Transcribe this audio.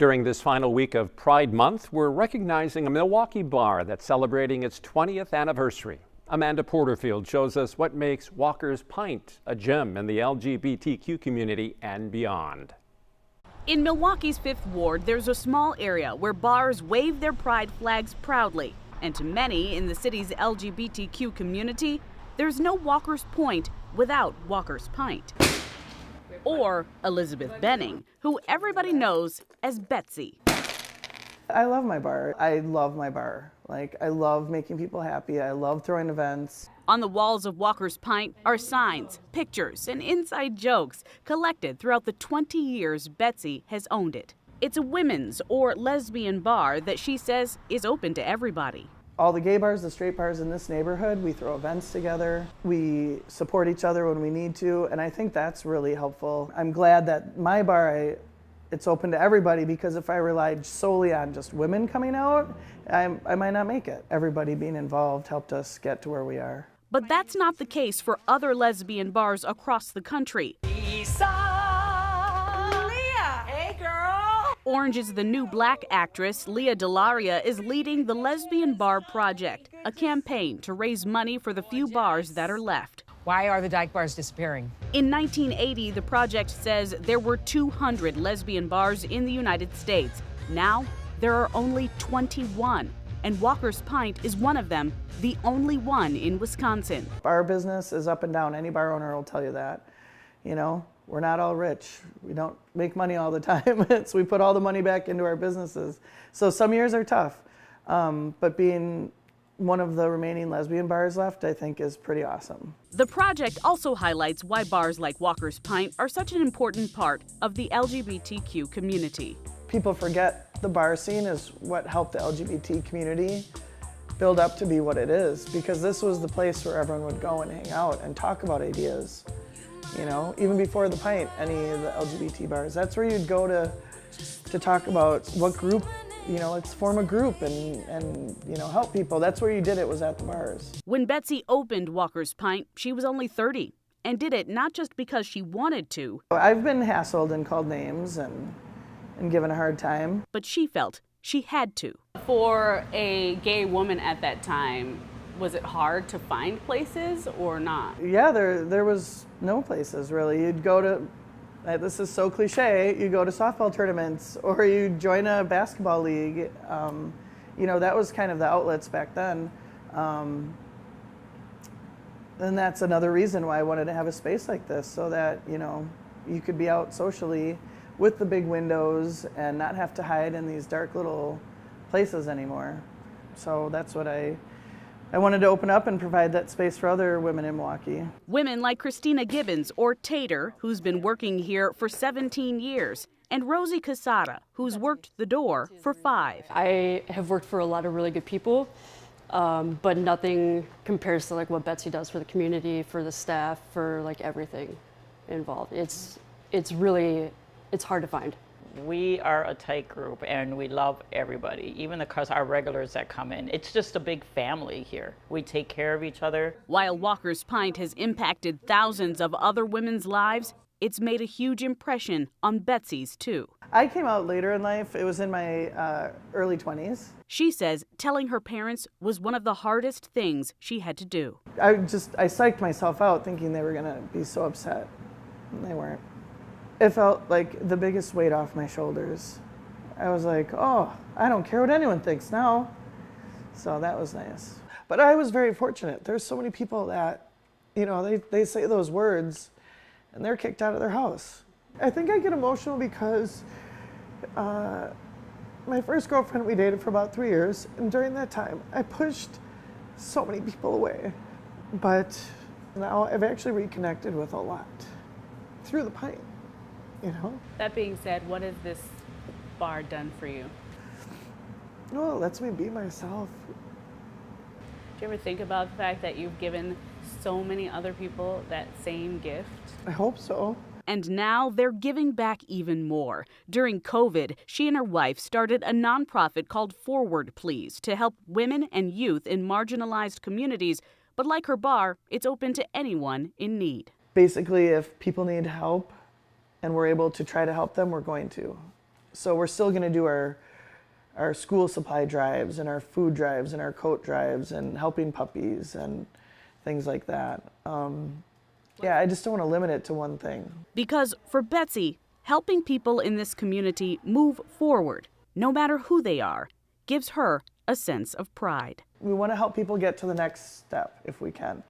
During this final week of Pride Month, we're recognizing a Milwaukee bar that's celebrating its 20th anniversary. Amanda Porterfield shows us what makes Walker's Pint a gem in the LGBTQ community and beyond. In Milwaukee's 5th Ward, there's a small area where bars wave their pride flags proudly. And to many in the city's LGBTQ community, there's no Walker's Point without Walker's Pint. Or Elizabeth Benning, who everybody knows as Betsy. I love my bar. I love my bar. I love making people happy. I love throwing events. On the walls of Walker's Pint are signs, pictures, and inside jokes collected throughout the 20 years Betsy has owned it. It's a women's or lesbian bar that she says is open to everybody. All the gay bars, the straight bars in this neighborhood, we throw events together. We support each other when we need to, and I think that's really helpful. I'm glad that my bar, it's open to everybody, because if I relied solely on just women coming out, I might not make it. Everybody being involved helped us get to where we are. But that's not the case for other lesbian bars across the country. Orange is the New Black actress Leah Delaria is leading the Lesbian Bar Project, a campaign to raise money for the few bars that are left. Why are the dyke bars disappearing? In 1980, the project says there were 200 lesbian bars in the United States. Now, there are only 21, and Walker's Pint is one of them, the only one in Wisconsin. Bar business is up and down. Any bar owner will tell you that. You know, we're not all rich. We don't make money all the time. So we put all the money back into our businesses. So some years are tough, but being one of the remaining lesbian bars left, I think, is pretty awesome. The project also highlights why bars like Walker's Pint are such an important part of the LGBTQ community. People forget the bar scene is what helped the LGBT community build up to be what it is, because this was the place where everyone would go and hang out and talk about ideas. You know, even before the Pint, any of the LGBT bars, that's where you'd go to talk about what group, you know, let's form a group and you know, help people. That's where you did it, was at the bars. When Betsy opened Walker's Pint, she was only 30 and did it not just because she wanted to. I've been hassled and called names and given a hard time. But she felt she had to. For a gay woman at that time, was it hard to find places or not? Yeah, there was no places really. You'd go to, this is so cliche, you go to softball tournaments or you join a basketball league. You know, that was kind of the outlets back then. And that's another reason why I wanted to have a space like this, so that, you know, you could be out socially with the big windows and not have to hide in these dark little places anymore. So that's what I wanted to open up and provide that space for other women in Milwaukee. Women like Christina Gibbons, or Tater, who's been working here for 17 years, and Rosie Casada, who's worked the door for 5. I have worked for a lot of really good people, but nothing compares to like what Betsy does for the community, for the staff, for like everything involved. It's hard to find. We are a tight group and we love everybody, even our regulars that come in. It's just a big family here. We take care of each other. While Walker's Pint has impacted thousands of other women's lives, it's made a huge impression on Betsy's too. I came out later in life. It was in my early 20s. She says telling her parents was one of the hardest things she had to do. I psyched myself out thinking they were gonna be so upset, and they weren't. It felt like the biggest weight off my shoulders. I was like, oh, I don't care what anyone thinks now. So that was nice. But I was very fortunate. There's so many people that, you know, they say those words and they're kicked out of their house. I think I get emotional because my first girlfriend, we dated for about 3 years. And during that time, I pushed so many people away. But now I've actually reconnected with a lot through the Pint. You know? That being said, what has this bar done for you? Well, it lets me be myself. Do you ever think about the fact that you've given so many other people that same gift? I hope so. And now they're giving back even more. During COVID, she and her wife started a nonprofit called Forward Please to help women and youth in marginalized communities. But like her bar, it's open to anyone in need. Basically, if people need help, and we're able to try to help them, we're going to. So we're still going to do our school supply drives and our food drives and our coat drives and helping puppies and things like that. Yeah, I just don't want to limit it to one thing. Because for Betsy, helping people in this community move forward, no matter who they are, gives her a sense of pride. We want to help people get to the next step if we can.